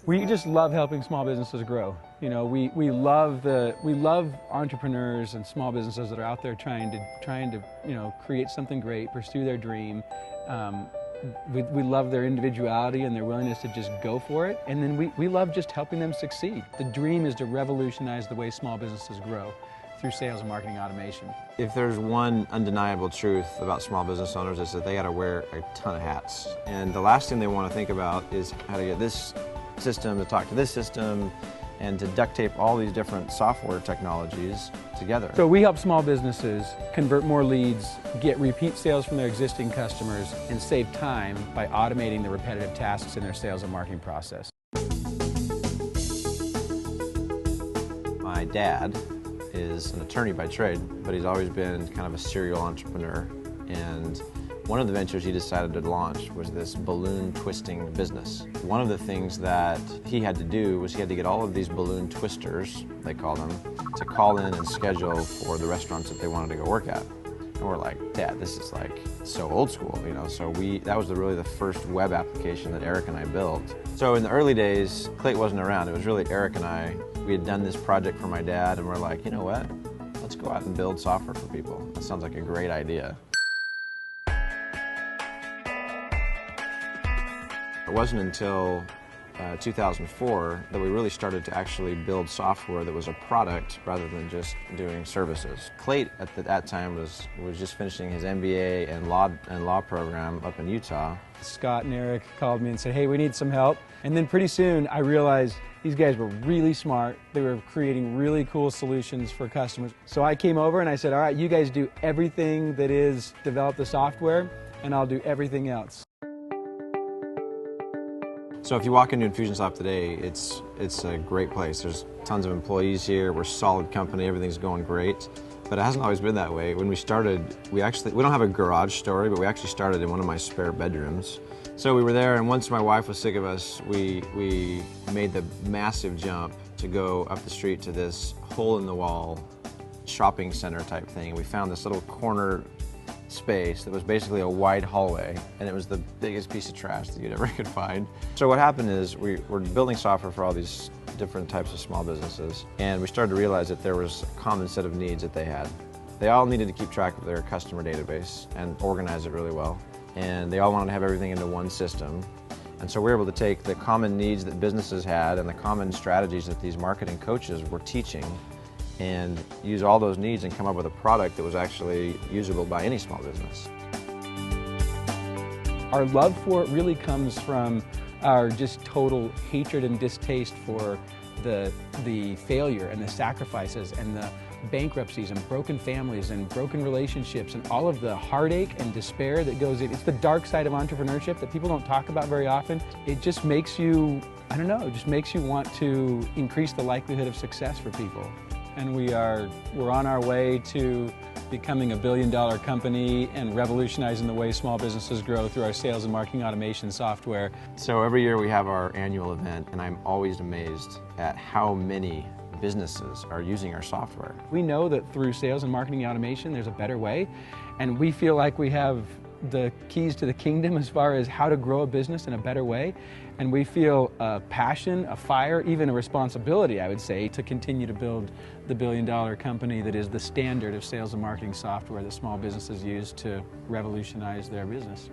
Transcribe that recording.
We just love helping small businesses grow. You know, we love entrepreneurs and small businesses that are out there trying to create something great, pursue their dream. We love their individuality and their willingness to just go for it. And then we love just helping them succeed. The dream is to revolutionize the way small businesses grow through sales and marketing automation. If there's one undeniable truth about small business owners, is that they got to wear a ton of hats. And the last thing they want to think about is how to get this system to talk to this system and to duct tape all these different software technologies together. So we help small businesses convert more leads, get repeat sales from their existing customers, and save time by automating the repetitive tasks in their sales and marketing process. My dad is an attorney by trade, but he's always been kind of a serial entrepreneur. And one of the ventures he decided to launch was this balloon twisting business. One of the things that he had to do was he had to get all of these balloon twisters, they call them, to call in and schedule for the restaurants that they wanted to go work at. And we're like, Dad, this is like so old school, you know? So that was really the first web application that Eric and I built. So in the early days, Clayton wasn't around. It was really Eric and I. We had done this project for my dad, and we're like, you know what? Let's go out and build software for people. That sounds like a great idea. It wasn't until 2004 that we really started to actually build software that was a product rather than just doing services. Clayton at that time was just finishing his MBA and law program up in Utah. Scott and Eric called me and said, hey, we need some help. And then pretty soon I realized these guys were really smart. They were creating really cool solutions for customers. So I came over and I said, all right, you guys do everything that is develop the software, and I'll do everything else. So if you walk into Infusionsoft today, it's a great place. There's tons of employees here. We're a solid company. Everything's going great. But it hasn't always been that way. When we started, we don't have a garage story, but we actually started in one of my spare bedrooms. So we were there, and once my wife was sick of us, we made the massive jump to go up the street to this hole-in-the-wall shopping center type thing. We found this little corner space that was basically a wide hallway, and it was the biggest piece of trash that you'd ever could find. So what happened is we're building software for all these different types of small businesses, and we started to realize that there was a common set of needs that they had. They all needed to keep track of their customer database and organize it really well, and they all wanted to have everything into one system. And so we were able to take the common needs that businesses had and the common strategies that these marketing coaches were teaching and use all those needs and come up with a product that was actually usable by any small business. Our love for it really comes from our just total hatred and distaste for the failure and the sacrifices and the bankruptcies and broken families and broken relationships and all of the heartache and despair that goes in. It's the dark side of entrepreneurship that people don't talk about very often. It just makes you, I don't know, it just makes you want to increase the likelihood of success for people. And we're on our way to becoming a billion-dollar company and revolutionizing the way small businesses grow through our sales and marketing automation software. So every year we have our annual event, and I'm always amazed at how many businesses are using our software. We know that through sales and marketing automation there's a better way, and we feel like we have the keys to the kingdom as far as how to grow a business in a better way. And we feel a passion, a fire, even a responsibility, I would say, to continue to build the billion-dollar company that is the standard of sales and marketing software that small businesses use to revolutionize their business.